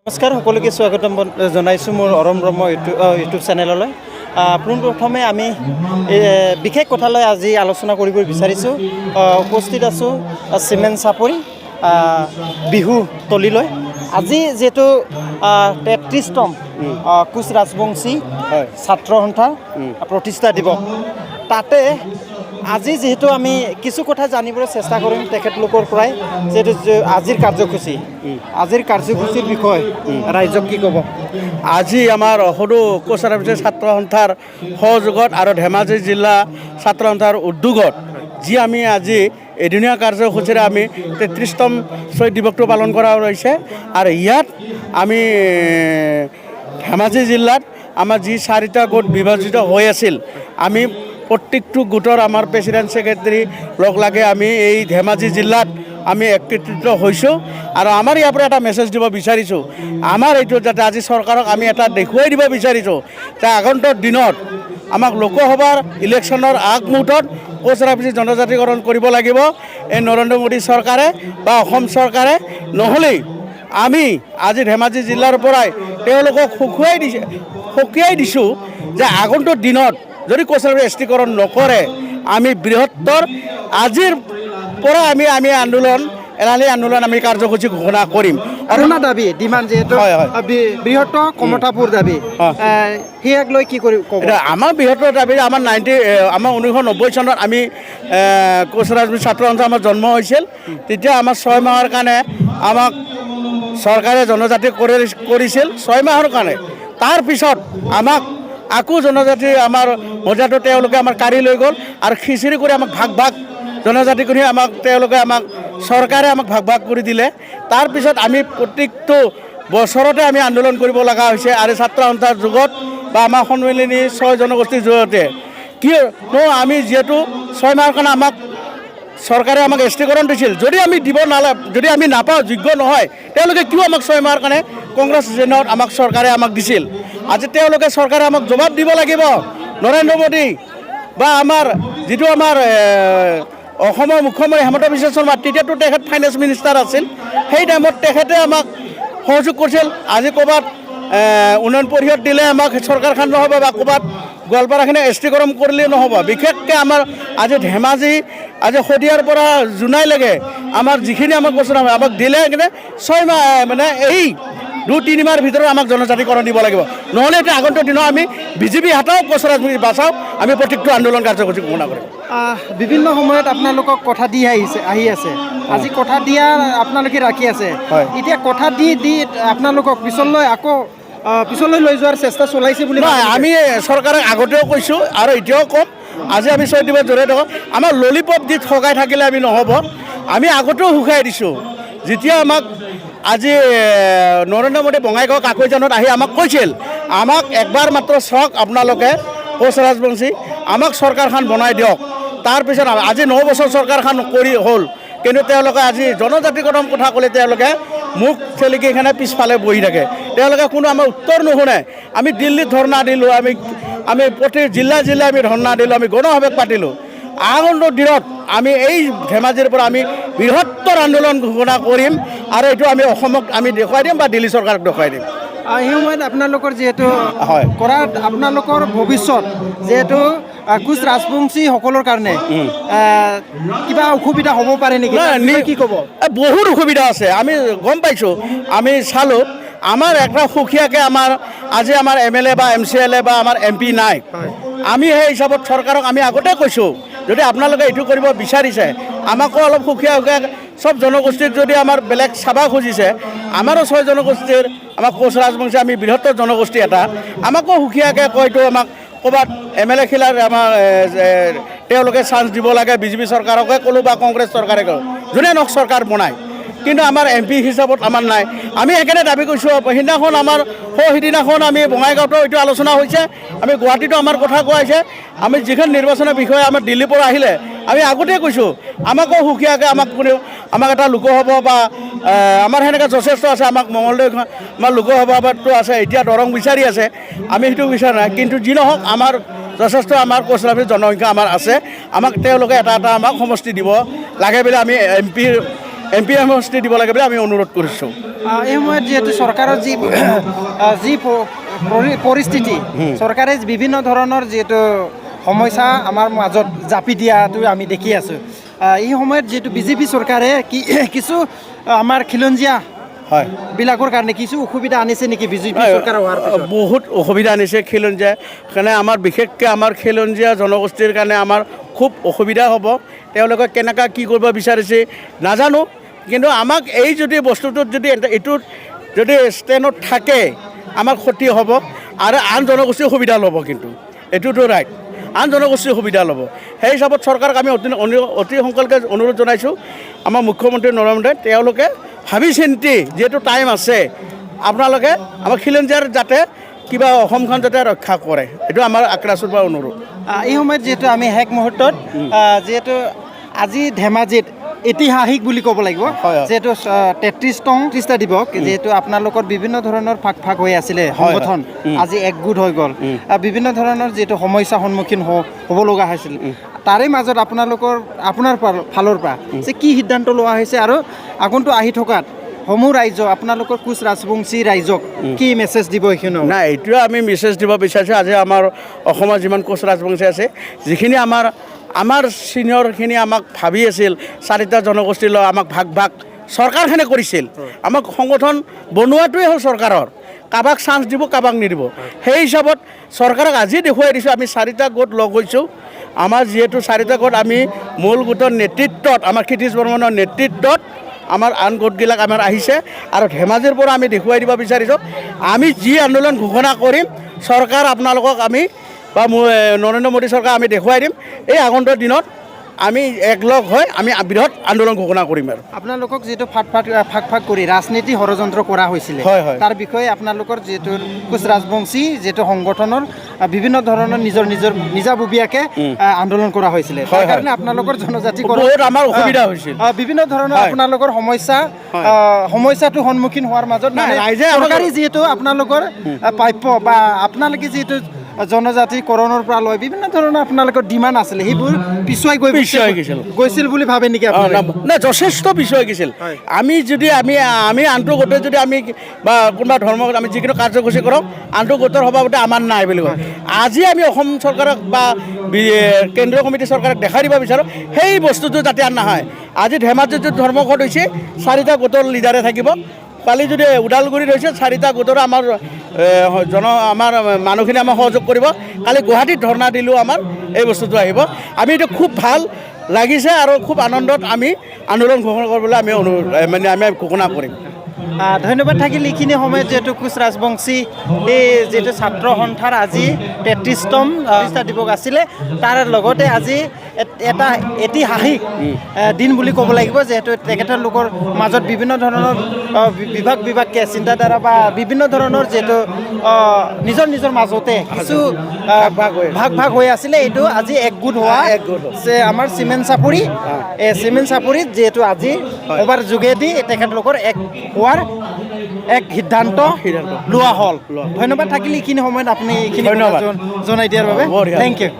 নমস্কাৰ সকলোকে স্বাগতম জনাইছোঁ মোৰ অৰম ব্ৰহ্ম ইউটিউব চেনেললৈ। পোনপ্ৰথমে আমি বিশেষ কথালৈ আজি আলোচনা কৰিব বিচাৰিছোঁ। উপস্থিত আছোঁ চিমেণ্ট চাপৰি বিহু তলিলৈ। আজি যিহেতু 33তম কোচ ৰাজবংশী ছাত্ৰ সন্থা প্ৰতিষ্ঠা দিৱস, তাতে আজি যিহেতু আমি কিছু কথা জানিবলৈ চেষ্টা কৰিম তেখেতলোকৰ পৰাই, যিহেতু আজিৰ কাৰ্যসূচীৰ বিষয়ে ৰাইজক কি ক'ব? আজি আমাৰ সৰু কোচ ৰাজবংশী ছাত্ৰ সন্থাৰ সহযোগত আৰু ধেমাজি জিলা ছাত্ৰ সন্থাৰ উদ্যোগত যি আমি আজি এদিনীয়া কাৰ্যসূচীৰে আমি 33তম শ্বহীদ দিৱসটো পালন কৰা হৈছে। আৰু ইয়াত আমি ধেমাজি জিলাত আমাৰ যি 4টা গোট বিভাজিত হৈ আছিল, আমি প্ৰত্যেকটো গোটৰ আমাৰ প্ৰেচিডেণ্ট ছেক্ৰেটাৰী লগ লাগে আমি এই ধেমাজি জিলাত আমি একত্ৰিত হৈছোঁ। আৰু আমাৰ ইয়াৰ পৰা এটা মেছেজ দিব বিচাৰিছোঁ, আমাৰ এইটো যাতে আজি চৰকাৰক আমি এটা দেখুৱাই দিব বিচাৰিছোঁ যে আগন্তুক দিনত আমাক লোকসভাৰ ইলেকশ্যনৰ আগমুহূৰ্তত কোচ ৰাজবংশী জনজাতিকৰণ কৰিব লাগিব এই নৰেন্দ্ৰ মোদী চৰকাৰে বা অসম চৰকাৰে। নহ'লে আমি আজি ধেমাজি জিলাৰ পৰাই তেওঁলোকক সকীয়াই দিছোঁ যে আগন্তুক দিনত যদি কোচ ৰাজবংশী এছটিকৰণ নকৰে, আমি বৃহত্তৰ আজিৰ পৰা আমি এলানি আন্দোলন আমি কাৰ্যসূচী ঘোষণা কৰিম। আপোনাৰ দাবী ডিমাণ্ড যিহেতু বৃহত্তৰ কমতাপুৰ দাবী, সেয়াক লৈ কি কৰি ক'ব? আমাৰ বৃহত্তৰ দাবী আমাৰ 1990 চনত আমি কোচ ৰাজবংশী ছাত্ৰ সন্থা আমাৰ জন্ম হৈছিল। তেতিয়া আমাৰ 6 মাহৰ কাৰণে আমাক চৰকাৰে জনজাতি কৰিছিল 6 মাহৰ কাৰণে। তাৰপিছত আমাক আকৌ জনজাতি আমাৰ মৰ্যাদাটো তেওঁলোকে আমাৰ কাঢ়ি লৈ গ'ল আৰু খিচিৰি কৰি আমাক ভাগ জনজাতি কৰি চৰকাৰে আমাক ভাগ কৰি দিলে। তাৰপিছত আমি প্ৰত্যেকটো বছৰতে আমি আন্দোলন কৰিব লগা হৈছে। আৰু ছাত্ৰ সন্থাৰ যুগত বা আমাৰ সন্মিলনী 6 জনগোষ্ঠীৰ জৰিয়তে কিয়নো আমি যিহেতু 6 মাহৰ কাৰণে চৰকাৰে আমাক এছটিকৰণ দিছিল, যদি আমি নাপাওঁ, যোগ্য নহয়, তেওঁলোকে কিয় আমাক 6 মাহৰ কাৰণে কংগ্ৰেছ জেনত চৰকাৰে আমাক দিছিল? আজি চৰকাৰে আমাক জবাব দিব লাগিব। নৰেন্দ্ৰ মোদী বা আমাৰ যিটো আমাৰ অসমৰ মুখ্যমন্ত্ৰী হেমন্ত বিশ্ব শৰ্মা, তেতিয়াতো তেখেত ফাইনেন্স মিনিষ্টাৰ আছিল, সেই টাইমত তেখেতে আমাক সহযোগ কৰিছিল। আজি ক'ৰবাত উন্নয়ন পৰিষদ দিলে আমাক চৰকাৰখন নহ'ব বা ক'ৰবাত গোৱালপাৰাখিনি এছটিকৰণ কৰিলে নহ'ব। বিশেষকৈ আমাৰ আজি ধেমাজি আজি শদিয়াৰ পৰা জোনাইলৈকে আমাৰ যিখিনি আমাক বস্তু আমাক দিলে কিন্তু 6 মাহ মানে এই 2-3 মাহৰ ভিতৰত আমাক জনজাতিকৰণ দিব লাগিব। নহ'লে এতিয়া আগন্তুক দিনত আমি বিজেপি হাতাও কোচ ৰাজবংশী বাচাও, আমি প্ৰত্যেকটো আন্দোলন কাৰ্যসূচী ঘোষণা কৰিম। বিভিন্ন সময়ত আপোনালোকক কথা দি আহি আছে, আজি কথা দিয়া আপোনালোকে ৰাখি আছে। এতিয়া কথা দি আপোনালোকক পিছলৈ লৈ যোৱাৰ চেষ্টা চলাইছে বুলি আমি চৰকাৰক আগতেও কৈছোঁ আৰু এতিয়াও ক'ম। আজি আমি 6 দিৱস জৰিয়তে আমাৰ ললিপপ দি ঠগাই থাকিলে আমি নহ'ব। আমি আগতেও শুকাই দিছোঁ, যেতিয়া আমাক আজি নৰেন্দ্ৰ মোদী বঙাইগাঁও কাকৈজানত আহি আমাক কৈছিল, আমাক একবাৰ মাত্ৰ চাওক আপোনালোকে কোচ ৰাজবংশী, আমাক চৰকাৰখন বনাই দিয়ক। তাৰপিছত আজি 9 বছৰ চৰকাৰখন কৰি হ'ল, কিন্তু তেওঁলোকে আজি জনজাতিকৰণ কথা ক'লে তেওঁলোকে মুখ চেলিকি এখানে পিছফালে বহি থাকে। তেওঁলোকে কোনো আমাৰ উত্তৰ নুশুনে। আমি দিল্লীত ধৰ্ণা দিলোঁ, আমি প্ৰতি জিলা আমি ধৰ্ণা দিলোঁ, আমি গণসভা পাতিলোঁ। আগন্তুক দিনত আমি এই ধেমাজিৰ পৰা আমি বৃহত্তৰ আন্দোলন ঘোষণা কৰিম আৰু এইটো আমি অসমক আমি দেখুৱাই দিম বা দিল্লী চৰকাৰক দেখুৱাই দিম। এই সময়ত আপোনালোকৰ যিহেতু কৰাত আপোনালোকৰ ভৱিষ্যত যিহেতু কোচ ৰাজবংশীসকলৰ কাৰণে কিবা অসুবিধা হ'ব পাৰে নেকি? কি ক'ব? বহুত অসুবিধা আছে, আমি গম পাইছোঁ, আমি চালোঁ। আমাৰ একটা সুকীয়াকৈ আজি আমাৰ MLA বা MCLA বা আমাৰ MP নাই। আমি সেই হিচাপত চৰকাৰক আমি আগতে কৈছোঁ, যদি আপোনালোকে এইটো কৰিব বিচাৰিছে, আমাকো অলপ সুকীয়া চব জনগোষ্ঠীক যদি আমাৰ বেলেগ চাব খুজিছে, আমাৰো 6 জনগোষ্ঠীৰ আমাক কোচ ৰাজবংশী, আমি বৃহত্তৰ জনগোষ্ঠী এটা, আমাকো সুকীয়াকৈ কয়তো আমাক ক'ৰবাত MLA খিলাৰ তেওঁলোকে চান্স দিব লাগে। বিজেপি চৰকাৰকে ক'লোঁ বা কংগ্ৰেছ চৰকাৰে ক'লোঁ, যোনে নক চৰকাৰ বনায়, কিন্তু আমাৰ MP হিচাপত আমাৰ নাই। আমি সেইকাৰণে দাবী কৰিছোঁ, সিদিনাখন আমি বঙাইগাঁৱতো এইটো আলোচনা হৈছে, আমি গুৱাহাটীতো আমাৰ কথা কোৱা হৈছে। আমি যিখন নিৰ্বাচনৰ বিষয়ে আমাৰ দিল্লীৰ পৰা আহিলে আমি আগতেই কৈছোঁ, আমাকো সুকীয়াকৈ আমাক এটা লোকসভা বা আমাৰ সেনেকৈ যথেষ্ট আছে। আমাক মঙলদৈ আমাৰ লোকসভাটো আছে, এতিয়া দৰং বিচাৰি আছে, আমি সেইটো বিচৰা নাই। কিন্তু যি নহওক আমাৰ যথেষ্ট আমাৰ কোচ ৰাজবংশী জনসংখ্যা আমাৰ আছে, আমাক তেওঁলোকে এটা আমাক সমষ্টি দিব লাগে বুলি আমি MP সমষ্টি দিব লাগে বুলি আমি অনুৰোধ কৰিছোঁ। এই সময়ত যিহেতু চৰকাৰৰ যি পৰিস্থিতি, চৰকাৰে বিভিন্ন ধৰণৰ যিহেতু সমস্যা আমাৰ মাজত জাপি দিয়াটো আমি দেখি আছোঁ। এই সময়ত যিহেতু বিজেপি চৰকাৰে কিছু আমাৰ খিলঞ্জীয়া হয় বিলাকৰ কাৰণে কিছু অসুবিধা আনিছে নেকি বিজেপি চৰকাৰ হোৱাৰ পিছত? বহুত অসুবিধা আনিছে খিলঞ্জীয়া কাৰণে, আমাৰ বিশেষকৈ আমাৰ খিলঞ্জীয়া জনগোষ্ঠীৰ কাৰণে আমাৰ খুব অসুবিধা হ'ব। তেওঁলোকে কেনেকৈ কি কৰিব বিচাৰিছে নাজানো, কিন্তু আমাক এই যদি বস্তুটোত যদি এইটোত যদি ষ্টেণ্ডত থাকে আমাৰ ক্ষতি হ'ব আৰু আন জনগোষ্ঠীৰ সুবিধা ল'ব, কিন্তু এইটোতো ৰাইট, আন জনগোষ্ঠীৰ সুবিধা ল'ব। সেই হিচাপত চৰকাৰক আমি অতি সোনকালে অনুৰোধ জনাইছোঁ, আমাৰ মুখ্যমন্ত্ৰী নৰেন্দ্ৰ মোদীয়ে তেওঁলোকে ভাবি চিন্তি, যিহেতু টাইম আছে, আপোনালোকে আমাৰ খিলঞ্জীয়াৰ যাতে কিবা অসমখন যাতে ৰক্ষা কৰে, এইটো আমাৰ আক্ৰাসৰ পৰা অনুৰোধ। এই সময়ত যিহেতু আমি শেষ মুহূৰ্তত যিহেতু আজি ধেমাজিত ঐতিহাসিক বুলি ক'ব লাগিব, যিহেতু 33তম প্ৰতিষ্ঠা দিৱস, যিহেতু আপোনালোকৰ বিভিন্ন ধৰণৰ ভাগ ভাগ হৈ আছিলে সংগঠন, আজি একগোট হৈ গ'ল, বিভিন্ন ধৰণৰ যিহেতু সমস্যাৰ সন্মুখীন হ'ব লগা হৈছিল, তাৰে মাজত আপোনাৰ ফালৰ পৰা যে কি সিদ্ধান্ত লোৱা হৈছে আৰু আগন্তুক আহি থকাত সমূহ ৰাইজ আপোনালোকৰ কোচ ৰাজবংশী ৰাইজক কি মেছেজ দিব এইখিনি? নাই, এইটোৱে আমি মেছেজ দিব বিচাৰিছোঁ। আজি আমাৰ অসমৰ যিমান কোচ ৰাজবংশী আছে, যিখিনি আমাৰ ছিনিয়ৰখিনি আমাক ভাবি আছিল 4টা জনগোষ্ঠী লৈ আমাক ভাগ ভাগ চৰকাৰখনে কৰিছিল, আমাক সংগঠন বনোৱাটোৱে হ'ল চৰকাৰৰ, কাৰোবাক চান্স দিব কাৰোবাক নিদিব। সেই হিচাপত চৰকাৰক আজি দেখুৱাই দিছোঁ, আমি 4টা গোট লগ হৈছোঁ। আমাৰ যিহেতু 4টা গোট, আমি মূল গোটৰ নেতৃত্বত, আমাৰ ক্ষিতিজ বৰ্মনৰ নেতৃত্বত আমাৰ আন গোটবিলাক আমাৰ আহিছে, আৰু ধেমাজিৰ পৰা আমি দেখুৱাই দিব বিচাৰিছোঁ, আমি যি আন্দোলন ঘোষণা কৰিম চৰকাৰ আপোনালোকক আমি বা নৰেন্দ্ৰ মোদী চৰকাৰ আমি দেখুৱাই দিম। এই আগন্তুক দিনত আমি একলগ হৈ আমি বৃহৎ আন্দোলন ঘোষণা কৰিম। আৰু আপোনালোকক যিহেতু ভাগ কৰি ৰাজনীতি ষড়যন্ত্ৰ কৰা হৈছিলে, তাৰ বিষয়ে আপোনালোকৰ যিহেতু কোচ ৰাজবংশী যিহেতু সংগঠনৰ বিভিন্ন ধৰণৰ নিজাববীয়াকে আন্দোলন কৰা হৈছিলে, তাৰ কাৰণে আপোনালোকৰ জনজাতিকৰণ আমাৰ অসুবিধা হৈছিল, বিভিন্ন ধৰণৰ আপোনালোকৰ সমস্যাটো সন্মুখীন হোৱাৰ মাজত ৰাইজে চৰকাৰী যিহেতু আপোনালোকৰ প্ৰাপ্য বা আপোনালোকে যিহেতু জনজাতিকৰণৰ পৰা লৈ বিভিন্ন ধৰণৰ আপোনালোকৰ ডিমাণ্ড আছিলে, সেইবোৰ পিছুৱাই গৈছিল বুলি ভাবে নেকি? নাই, যথেষ্ট পিছুৱাই গৈছিল। আমি আনটো গোটে যদি আমি বা কোনোবা ধৰ্মক আমি যিকোনো কাৰ্যসূচী কৰোঁ, আনটো গোটৰ সভাপতি আমাৰ নাই বুলি কয়। আজি আমি অসম চৰকাৰক বা কেন্দ্ৰীয় কমিটি চৰকাৰক দেখাই দিব বিচাৰোঁ, সেই বস্তুটো যাতে আৰু নহয়। আজি ধেমাজিত যদি ধৰ্মঘট হৈছে, 4টা গোটৰ লিডাৰে থাকিব। কালি যদি ওদালগুৰিত হৈছে, 4টা গোটৰ আমাৰ মানুহখিনি আমাক সহযোগ কৰিব। কালি গুৱাহাটীত ধৰ্ণা দিলেও আমাৰ এই বস্তুটো আহিব। আমি এইটো খুব ভাল লাগিছে আৰু খুব আনন্দত আমি আন্দোলন ঘোষণা কৰিবলৈ আমি ঘোষণা কৰিম। ধন্যবাদ থাকিল। এইখিনি সময়ত যিহেতু কোচ ৰাজবংশী এই যিহেতু ছাত্ৰ সন্থাৰ আজি 33তম প্ৰতিষ্ঠা দিৱস আছিলে, তাৰ লগতে আজি এটা ঐতিহাসিক দিন বুলি ক'ব লাগিব, যিহেতু তেখেতলোকৰ মাজত বিভিন্ন ধৰণৰ বিভাগকে চিন্তাধাৰা বা বিভিন্ন ধৰণৰ যিহেতু নিজৰ মাজতে কিছু ভাগ হৈ আছিলে, এইটো আজি একগোট হোৱা আমাৰ চিমেণ্ট চাপৰি, এই চিমেণ্ট চাপৰিত যিহেতু আজি সভাৰ যোগেদি তেখেতলোকৰ এক হোৱাৰ এক সিদ্ধান্ত লোৱা হ'ল। ধন্যবাদ থাকিল এইখিনি সময়ত আপুনি এইখিনি জনাই দিয়াৰ বাবে। Thank U.